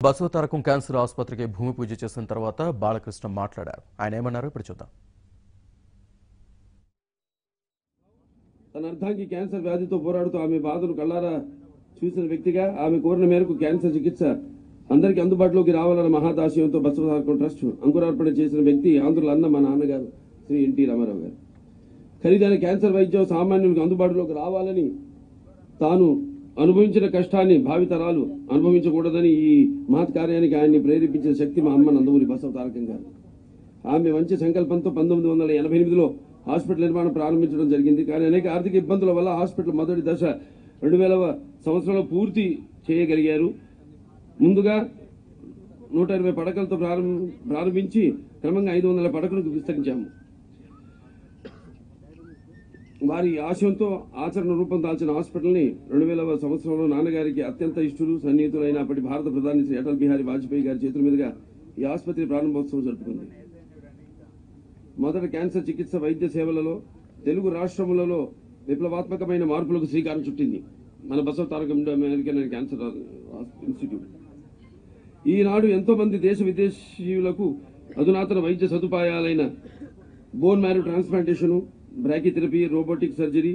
Basavatarakam cancer ఆసుపత్రికి భూమి పూజ చేసిన తర్వాత బాలకృష్ణ మాట్లాడారు. ఆయన ఏమన్నారో ఇప్పుడు చూద్దాం. తన అర్ధాంగి క్యాన్సర్ వ్యాధితో పోరాడుతూ ఆమె బాధను కళ్ళారా చూసిన వ్యక్తిగా ఆమె కోరిన మేరకు క్యాన్సర్ చికిత్స అందరికీ అందుబాటులోకి రావాలన్న మహాదాశయంతో బసవతారకం ట్రస్ట్ అంకురార్పణ చేసిన వ్యక్తి ఆంధ్రుల అన్న మా నాన్నగారు శ్రీ ఎన్టీ రామారావు గారు. ఖరీదైన క్యాన్సర్ వైద్యం సామాన్యులకు అందుబాటులోకి రావాలని తాను అనుభవించిన కష్టాన్ని భావితరాలు అనుభవించకూడదని ఈ మహత్ కార్యానికి ఆయన్ని ప్రేరేపించిన శక్తి మా అమ్మ నందమూరి బసవతారకం గారు. ఆమె మంచి సంకల్పంతో 1988లో హాస్పిటల్ నిర్మాణం ప్రారంభించడం జరిగింది. కానీ అనేక ఆర్థిక ఇబ్బందుల వల్ల హాస్పిటల్ మొదటి దశ 2000వ సంవత్సరంలో పూర్తి చేయగలిగారు. ముందుగా 120 పడకలతో ప్రారంభించి క్రమంగా 500 పడకలకు విస్తరించాము. వారి ఆశయంతో ఆచరణ రూపం దాల్చిన హాస్పిటల్ని 2000వ సంవత్సరంలో నాన్నగారికి అత్యంత ఇష్టలు సన్నిహితులైన అప్పటి భారత ప్రధాని శ్రీ అటల్ బిహారీ వాజ్పేయి గారి చేతుల మీదుగా ఈ ఆసుపత్రి ప్రారంభోత్సవం జరుపుకుంది. మొదట క్యాన్సర్ చికిత్స వైద్య సేవలలో తెలుగు రాష్ట్రములలో విప్లవాత్మకమైన మార్పులకు శ్రీకారం చుట్టింది మన బసవతారకం అమెరికన్ క్యాన్సర్ ఇన్స్టిట్యూట్. ఈనాడు ఎంతో మంది దేశ విదేశీయులకు అధునాతన వైద్య సదుపాయాలైన bone marrow transplantation, brachytherapy, robotic surgery,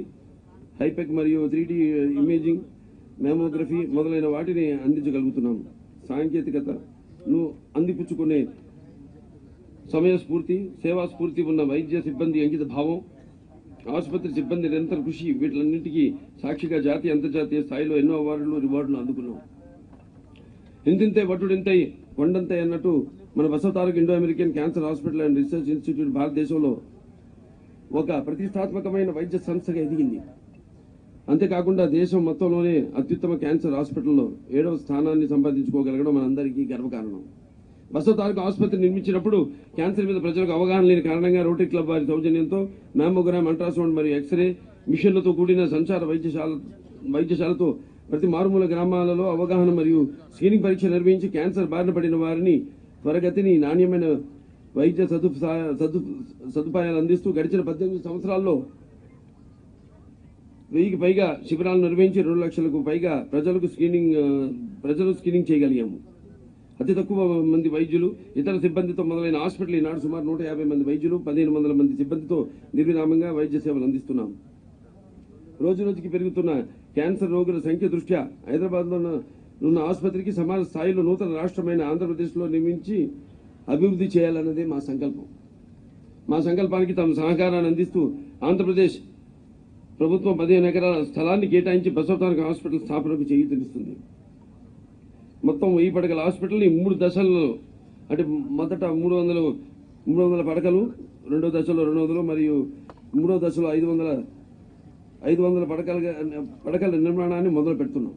హైపెక్ మరియు 3D ఇమేజింగ్, మెమోగ్రఫీ మొదలైన వాటిని అందించగలుగుతున్నాము. సాంకేతికతను అందిపుచ్చుకునే సమయస్ఫూర్తి, సేవా స్ఫూర్తి ఉన్న వైద్య సిబ్బంది అంకిత భావం, ఆసుపత్రి సిబ్బంది నిరంతర కృషి వీటిలన్నింటికీ సాక్షిగా జాతీయ అంతర్జాతీయ స్థాయిలో ఎన్నో అవార్డులు రివార్డులు అందుకున్నాం. ఇంతింతే వటుడింతై కొండంతై అన్నట్టు మన Basavatarakam Indo American cancer hospital and research institute భారతదేశంలో ఒక ప్రతిష్టాత్మకమైన వైద్య సంస్థగా ఎదిగింది. అంతేకాకుండా దేశం మొత్తంలోనే అత్యుత్తమ క్యాన్సర్ హాస్పిటల్లో 7వ స్థానాన్ని సంపాదించుకోగలగడం మనందరికీ గర్వకారణం. బసవతారకం ఆసుపత్రి నిర్మించినప్పుడు క్యాన్సర్ మీద ప్రజలకు అవగాహన లేని కారణంగా రోటరీ క్లబ్ వారి సౌజన్యంతో మ్యామోగ్రామ్, అల్ట్రాసౌండ్ మరియు ఎక్స్రే మిషన్లతో కూడిన సంచార వైద్యశాలతో ప్రతి మారుమూల గ్రామాలలో అవగాహన మరియు స్క్రీనింగ్ పరీక్ష నిర్వహించి క్యాన్సర్ బారిన పడిన వారిని త్వరగతిని నాణ్యమైన వైద్య సదుపాయాలు అందిస్తూ గడిచిన 18 సంవత్సరాల్లో 1000కి పైగా శిబిరాలు నిర్వహించి 2 లక్షలకు పైగా ప్రజలు స్క్రీనింగ్ చేయగలిగాము. అతి తక్కువ మంది వైద్యులు, ఇతర సిబ్బందితో మొదలైన హాస్పిటల్ ఈనాడు సుమారు 150 మంది వైద్యులు, 1500 మంది సిబ్బందితో నిర్విరామంగా వైద్య సేవలు అందిస్తున్నాం. రోజు రోజుకి పెరుగుతున్న క్యాన్సర్ రోగుల సంఖ్య దృష్ట్యా హైదరాబాద్లో ఉన్న ఆసుపత్రికి సమాన స్థాయిలో నూతన రాష్ట్రమైన ఆంధ్రప్రదేశ్లో నిర్మించి అభివృద్ధి చేయాలన్నదే మా సంకల్పం. మా సంకల్పానికి తమ సహకారాన్ని అందిస్తూ ఆంధ్రప్రదేశ్ ప్రభుత్వం 15 ఎకరాల స్థలాన్ని కేటాయించి బసవతారకం హాస్పిటల్ స్థాపనకు చేయూతనిస్తుంది. మొత్తం 1000 పడకల హాస్పిటల్ని 3 దశల్లో, అంటే మొదట 300 పడకలు, రెండో దశలో 200 మరియు మూడో దశలో 500 పడకల నిర్మాణాన్ని మొదలు పెడుతున్నాం.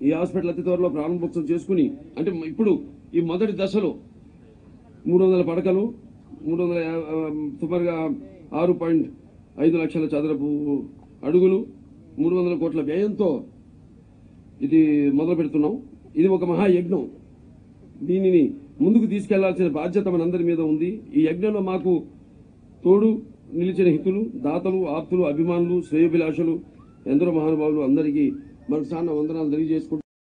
ఈ హాస్పిటల్ అతి త్వరలో ప్రారంభోత్సవం చేసుకుని, అంటే ఇప్పుడు ఈ మొదటి దశలో 300 పడకలు, సుమారుగా 6.5 లక్షల చదరపు అడుగులు, 300 కోట్ల వ్యయంతో ఇది మొదలు పెడుతున్నాం. ఇది ఒక మహాయజ్ఞం. దీనిని ముందుకు తీసుకెళ్లాల్సిన బాధ్యత మనందరి మీద ఉంది. ఈ యజ్ఞంలో మాకు తోడు నిలిచిన హితులు, దాతలు, ఆప్తులు, అభిమానులు, శ్రేయోభిలాషులు, ఎందరో మహానుభావులు అందరికీ మరొకసారి వందనాలు తెలియజేసుకుంటూ